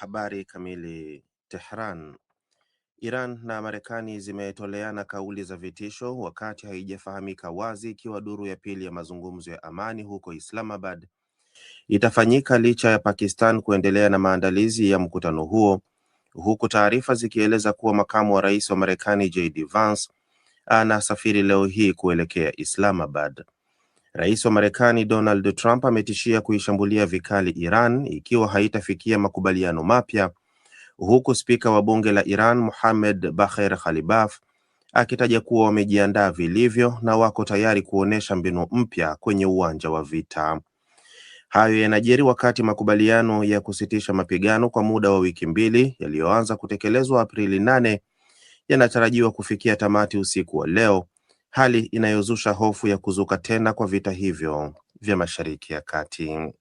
Habari kamili. Tehran. Iran na Marekani zimetoleana kauli za vitisho wakati haijafahamika wazi ikiwa duru ya pili ya mazungumzo ya amani huko Islamabad itafanyika licha ya Pakistan kuendelea na maandalizi ya mkutano huo, huku taarifa zikieleza kuwa makamu wa rais wa Marekani JD Vance anasafiri leo hii kuelekea Islamabad. Rais wa Marekani Donald Trump ametishia kuishambulia vikali Iran ikiwa haitafikia makubaliano mapya, huku spika wa bunge la Iran Mohammad Bagher Khalibaf akitaja kuwa wamejiandaa vilivyo na wako tayari kuonesha mbinu mpya kwenye uwanja wa vita. Hayo yanajiri wakati makubaliano ya kusitisha mapigano kwa muda wa wiki mbili yaliyoanza kutekelezwa Aprili 8 yanatarajiwa kufikia tamati usiku wa leo, hali inayozusha hofu ya kuzuka tena kwa vita hivyo vya Mashariki ya Kati.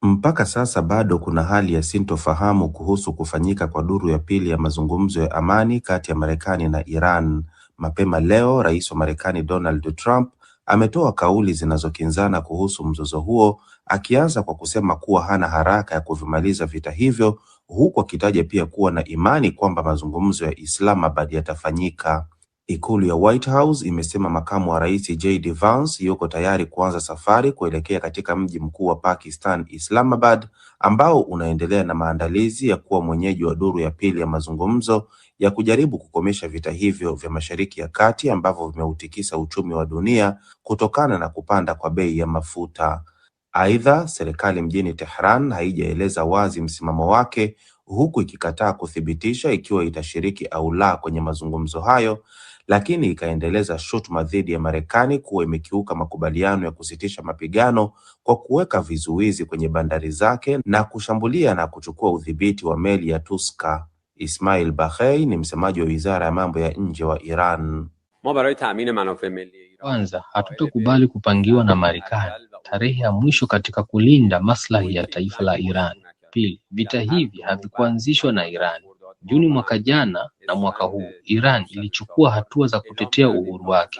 Mpaka sasa bado kuna hali ya sintofahamu kuhusu kufanyika kwa duru ya pili ya mazungumzo ya amani kati ya Marekani na Iran. Mapema leo, Rais wa Marekani Donald Trump ametoa kauli zinazokinzana kuhusu mzozo huo, akianza kwa kusema kuwa hana haraka ya kuvimaliza vita hivyo, huku akitaja pia kuwa na imani kwamba mazungumzo ya Islamabad yatafanyika. Ikulu ya White House imesema makamu wa rais JD Vance yuko tayari kuanza safari kuelekea katika mji mkuu wa Pakistan, Islamabad, ambao unaendelea na maandalizi ya kuwa mwenyeji wa duru ya pili ya mazungumzo ya kujaribu kukomesha vita hivyo vya Mashariki ya Kati ambavyo vimeutikisa uchumi wa dunia kutokana na kupanda kwa bei ya mafuta. Aidha, serikali mjini Tehran haijaeleza wazi msimamo wake, huku ikikataa kuthibitisha ikiwa itashiriki au la kwenye mazungumzo hayo, lakini ikaendeleza shutuma dhidi ya Marekani kuwa imekiuka makubaliano ya kusitisha mapigano kwa kuweka vizuizi kwenye bandari zake na kushambulia na kuchukua udhibiti wa meli ya Tuska. Ismail Baghei ni msemaji wa Wizara ya Mambo ya Nje wa Iran. Kwanza, hatutakubali kupangiwa na Marekani tarehe ya mwisho katika kulinda maslahi ya taifa la Iran. Pili, vita hivi havikuanzishwa na Iran. Juni mwaka jana na mwaka huu, Iran ilichukua hatua za kutetea uhuru wake.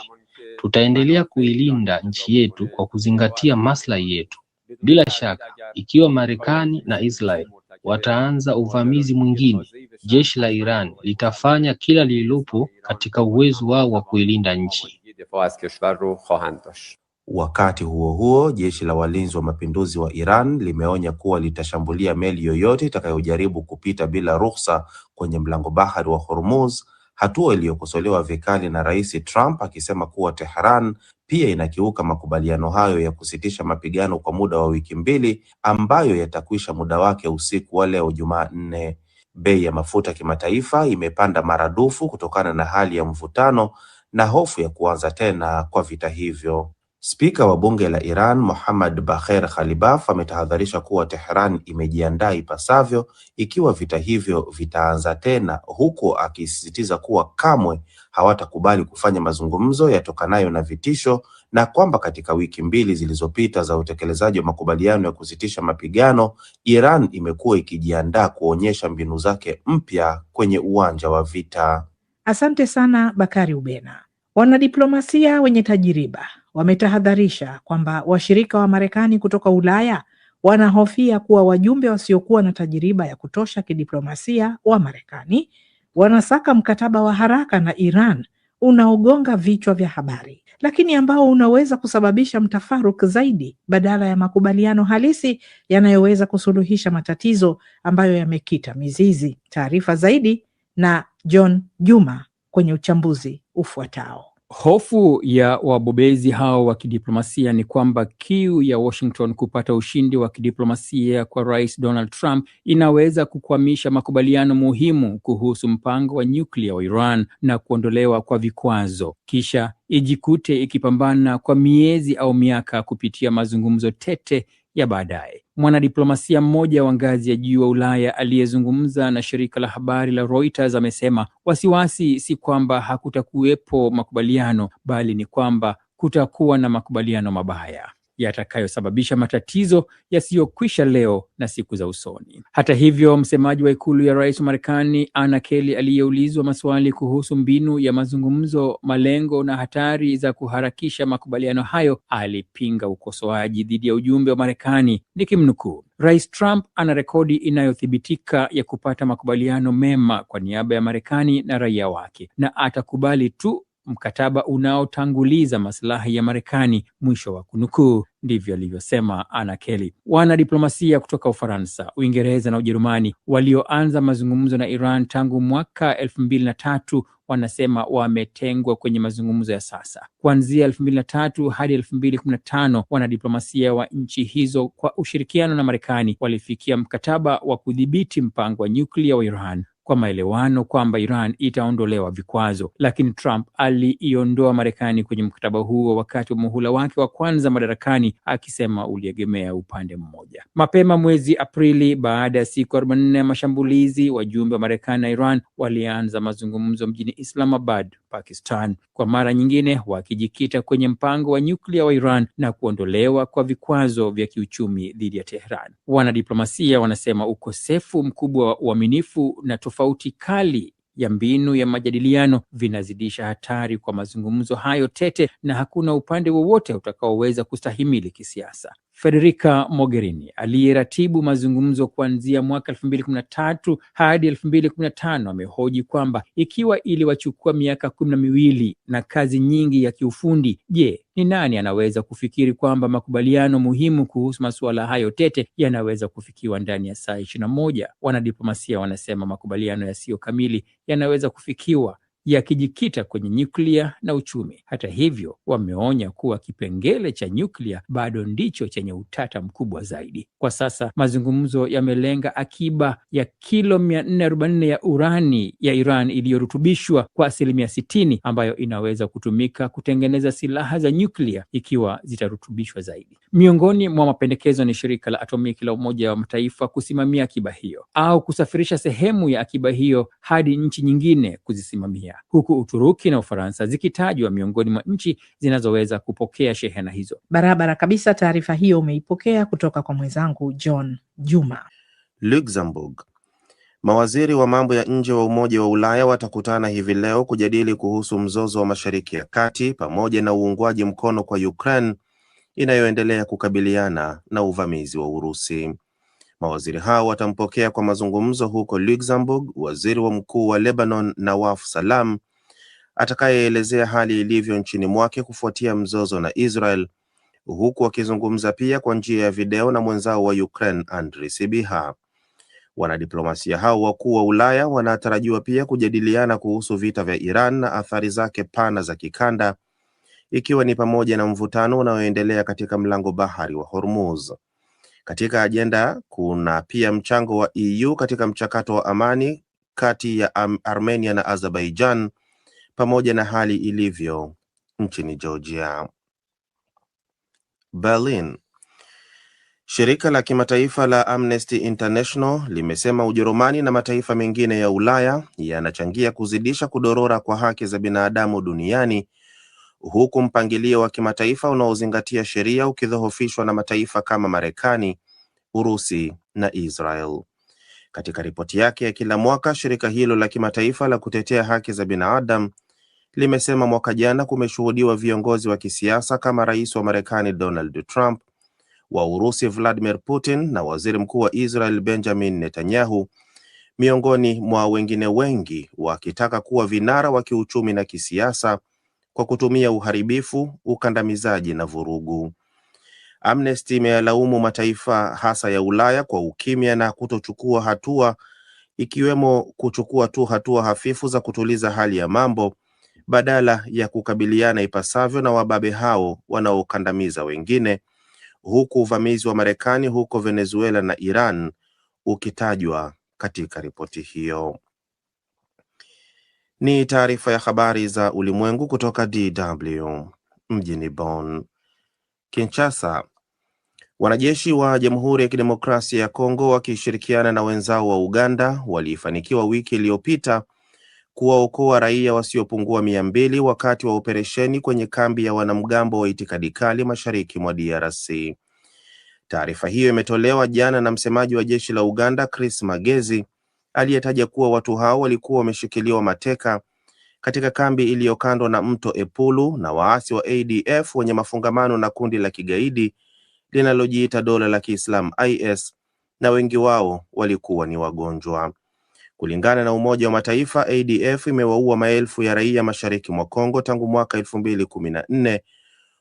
Tutaendelea kuilinda nchi yetu kwa kuzingatia maslahi yetu. Bila shaka, ikiwa Marekani na Israel wataanza uvamizi mwingine, jeshi la Iran litafanya kila lililopo katika uwezo wao wa kuilinda nchi. Wakati huo huo, jeshi la walinzi wa mapinduzi wa Iran limeonya kuwa litashambulia meli yoyote itakayojaribu kupita bila ruhusa kwenye mlango bahari wa Hormuz, hatua iliyokosolewa vikali na Rais Trump akisema kuwa Tehran pia inakiuka makubaliano hayo ya kusitisha mapigano kwa muda wa wiki mbili ambayo yatakwisha muda wake usiku wa leo Jumanne. Bei ya mafuta kimataifa imepanda maradufu kutokana na hali ya mvutano na hofu ya kuanza tena kwa vita hivyo. Spika wa bunge la Iran Mohammad Bagher Khalibaf ametahadharisha kuwa Tehran imejiandaa ipasavyo ikiwa vita hivyo vitaanza tena, huku akisisitiza kuwa kamwe hawatakubali kufanya mazungumzo yatokanayo na vitisho, na kwamba katika wiki mbili zilizopita za utekelezaji wa makubaliano ya kusitisha mapigano, Iran imekuwa ikijiandaa kuonyesha mbinu zake mpya kwenye uwanja wa vita. Asante sana Bakari Ubena. Wanadiplomasia wenye tajiriba wametahadharisha kwamba washirika wa Marekani kutoka Ulaya wanahofia kuwa wajumbe wasiokuwa na tajiriba ya kutosha kidiplomasia wa Marekani wanasaka mkataba wa haraka na Iran unaogonga vichwa vya habari, lakini ambao unaweza kusababisha mtafaruku zaidi badala ya makubaliano halisi yanayoweza kusuluhisha matatizo ambayo yamekita mizizi. Taarifa zaidi na John Juma kwenye uchambuzi ufuatao. Hofu ya wabobezi hao wa kidiplomasia ni kwamba kiu ya Washington kupata ushindi wa kidiplomasia kwa Rais Donald Trump inaweza kukwamisha makubaliano muhimu kuhusu mpango wa nyuklia wa Iran na kuondolewa kwa vikwazo, kisha ijikute ikipambana kwa miezi au miaka kupitia mazungumzo tete ya baadaye. Mwanadiplomasia mmoja wa ngazi ya juu wa Ulaya aliyezungumza na shirika la habari la Reuters amesema wasiwasi si kwamba hakutakuwepo makubaliano, bali ni kwamba kutakuwa na makubaliano mabaya. yatakayosababisha matatizo yasiyokwisha leo na siku za usoni. Hata hivyo, msemaji wa ikulu ya rais wa Marekani Anna Kelly aliyeulizwa maswali kuhusu mbinu ya mazungumzo, malengo na hatari za kuharakisha makubaliano hayo, alipinga ukosoaji dhidi ya ujumbe wa Marekani, nikimnukuu: Rais Trump ana rekodi inayothibitika ya kupata makubaliano mema kwa niaba ya Marekani na raia wake, na atakubali tu mkataba unaotanguliza maslahi ya Marekani, mwisho wa kunukuu. Ndivyo alivyosema Anna Kelly. Wanadiplomasia kutoka Ufaransa, Uingereza na Ujerumani walioanza mazungumzo na Iran tangu mwaka 2003 wanasema wametengwa kwenye mazungumzo ya sasa. Kuanzia 2003 hadi 2015, wanadiplomasia wa nchi hizo kwa ushirikiano na Marekani walifikia mkataba wa kudhibiti mpango wa nyuklia wa Iran kwa maelewano kwamba Iran itaondolewa vikwazo, lakini Trump aliiondoa Marekani kwenye mkataba huo wakati wa muhula wake wa kwanza madarakani, akisema uliegemea upande mmoja. Mapema mwezi Aprili, baada ya siku 44 ya mashambulizi, wajumbe wa Marekani na Iran walianza mazungumzo mjini Islamabad, Pakistan, kwa mara nyingine wakijikita kwenye mpango wa nyuklia wa Iran na kuondolewa kwa vikwazo vya kiuchumi dhidi ya Tehran. Wanadiplomasia wanasema ukosefu mkubwa wa uaminifu na tofauti kali ya mbinu ya majadiliano vinazidisha hatari kwa mazungumzo hayo tete, na hakuna upande wowote utakaoweza kustahimili kisiasa. Federica Mogherini aliyeratibu mazungumzo kuanzia mwaka 2013 hadi 2015 amehoji kwamba ikiwa iliwachukua miaka 12 na kazi nyingi ya kiufundi, je, ni nani anaweza kufikiri kwamba makubaliano muhimu kuhusu masuala hayo tete yanaweza kufikiwa ndani ya saa 21? Wanadiplomasia wanasema makubaliano yasiyo kamili yanaweza kufikiwa yakijikita kwenye nyuklia na uchumi. Hata hivyo, wameonya kuwa kipengele cha nyuklia bado ndicho chenye utata mkubwa zaidi. Kwa sasa mazungumzo yamelenga akiba ya kilo 440 ya urani ya Iran iliyorutubishwa kwa 60%, ambayo inaweza kutumika kutengeneza silaha za nyuklia ikiwa zitarutubishwa zaidi. Miongoni mwa mapendekezo ni shirika la atomiki la Umoja wa Mataifa kusimamia akiba hiyo au kusafirisha sehemu ya akiba hiyo hadi nchi nyingine kuzisimamia, huku Uturuki na Ufaransa zikitajwa miongoni mwa nchi zinazoweza kupokea shehena hizo. Barabara kabisa. Taarifa hiyo umeipokea kutoka kwa mwenzangu John Juma. Luxembourg. Mawaziri wa mambo ya nje wa Umoja wa Ulaya watakutana hivi leo kujadili kuhusu mzozo wa Mashariki ya Kati pamoja na uungwaji mkono kwa Ukraine inayoendelea kukabiliana na uvamizi wa Urusi. Mawaziri hao watampokea kwa mazungumzo huko Luxembourg waziri wa mkuu wa Lebanon Nawaf Salam, atakayeelezea hali ilivyo nchini mwake kufuatia mzozo na Israel, huku wakizungumza pia kwa njia ya video na mwenzao wa Ukraine Andriy Sybiha. Wanadiplomasia hao wakuu wa Ulaya wanatarajiwa pia kujadiliana kuhusu vita vya Iran na athari zake pana za kikanda, ikiwa ni pamoja na mvutano unaoendelea katika mlango bahari wa Hormuz. Katika ajenda kuna pia mchango wa EU katika mchakato wa amani kati ya Armenia na Azerbaijan pamoja na hali ilivyo nchini Georgia. Berlin. Shirika la kimataifa la Amnesty International limesema Ujerumani na mataifa mengine ya Ulaya yanachangia kuzidisha kudorora kwa haki za binadamu duniani, huku mpangilio wa kimataifa unaozingatia sheria ukidhoofishwa na mataifa kama Marekani, Urusi na Israel. Katika ripoti yake ya kila mwaka, shirika hilo la kimataifa la kutetea haki za binadamu limesema mwaka jana kumeshuhudiwa viongozi wa kisiasa kama rais wa Marekani Donald Trump, wa Urusi Vladimir Putin na waziri mkuu wa Israel Benjamin Netanyahu, miongoni mwa wengine wengi, wakitaka kuwa vinara wa kiuchumi na kisiasa kwa kutumia uharibifu, ukandamizaji na vurugu. Amnesty imeyalaumu mataifa hasa ya Ulaya kwa ukimya na kutochukua hatua, ikiwemo kuchukua tu hatua hafifu za kutuliza hali ya mambo badala ya kukabiliana ipasavyo na wababe hao wanaokandamiza wengine, huku uvamizi wa Marekani huko Venezuela na Iran ukitajwa katika ripoti hiyo. Ni taarifa ya habari za ulimwengu kutoka DW mjini Bonn. Kinshasa. Wanajeshi wa Jamhuri ya Kidemokrasia ya Kongo wakishirikiana na wenzao wa Uganda walifanikiwa wiki iliyopita kuwaokoa raia wasiopungua 200 wakati wa operesheni kwenye kambi ya wanamgambo wa itikadi kali mashariki mwa DRC. Taarifa hiyo imetolewa jana na msemaji wa jeshi la Uganda, Chris Magezi, aliyetaja kuwa watu hao walikuwa wameshikiliwa mateka katika kambi iliyokandwa na mto Epulu na waasi wa ADF wenye mafungamano na kundi la kigaidi linalojiita Dola la Kiislamu IS, na wengi wao walikuwa ni wagonjwa. Kulingana na Umoja wa Mataifa, ADF imewaua maelfu ya raia mashariki mwa Kongo tangu mwaka 2014,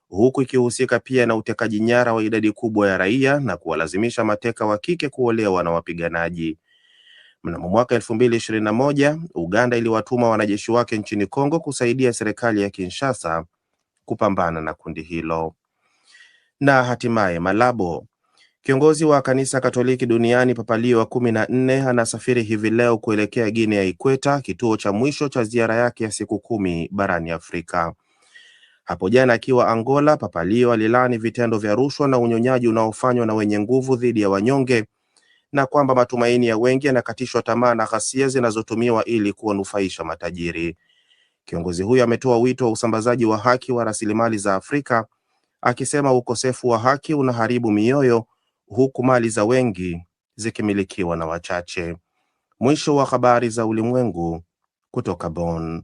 huku ikihusika pia na utekaji nyara wa idadi kubwa ya raia na kuwalazimisha mateka wa kike kuolewa na wapiganaji. Mnamo mwaka 2021, Uganda iliwatuma wanajeshi wake nchini Kongo kusaidia serikali ya Kinshasa kupambana na kundi hilo. Na hatimaye Malabo, kiongozi wa kanisa Katoliki duniani Papa Leo wa 14 anasafiri hivi leo kuelekea Guinea ya Ikweta, kituo cha mwisho cha ziara yake ya siku 10 barani Afrika. Hapo jana akiwa Angola, Papa Leo alilaani vitendo vya rushwa na unyonyaji unaofanywa na wenye nguvu dhidi ya wanyonge, na kwamba matumaini ya wengi yanakatishwa tamaa na ghasia zinazotumiwa ili kuwanufaisha matajiri. Kiongozi huyo ametoa wito wa usambazaji wa haki wa rasilimali za Afrika, akisema ukosefu wa haki unaharibu mioyo, huku mali za wengi zikimilikiwa na wachache. Mwisho wa habari za ulimwengu kutoka Bonn.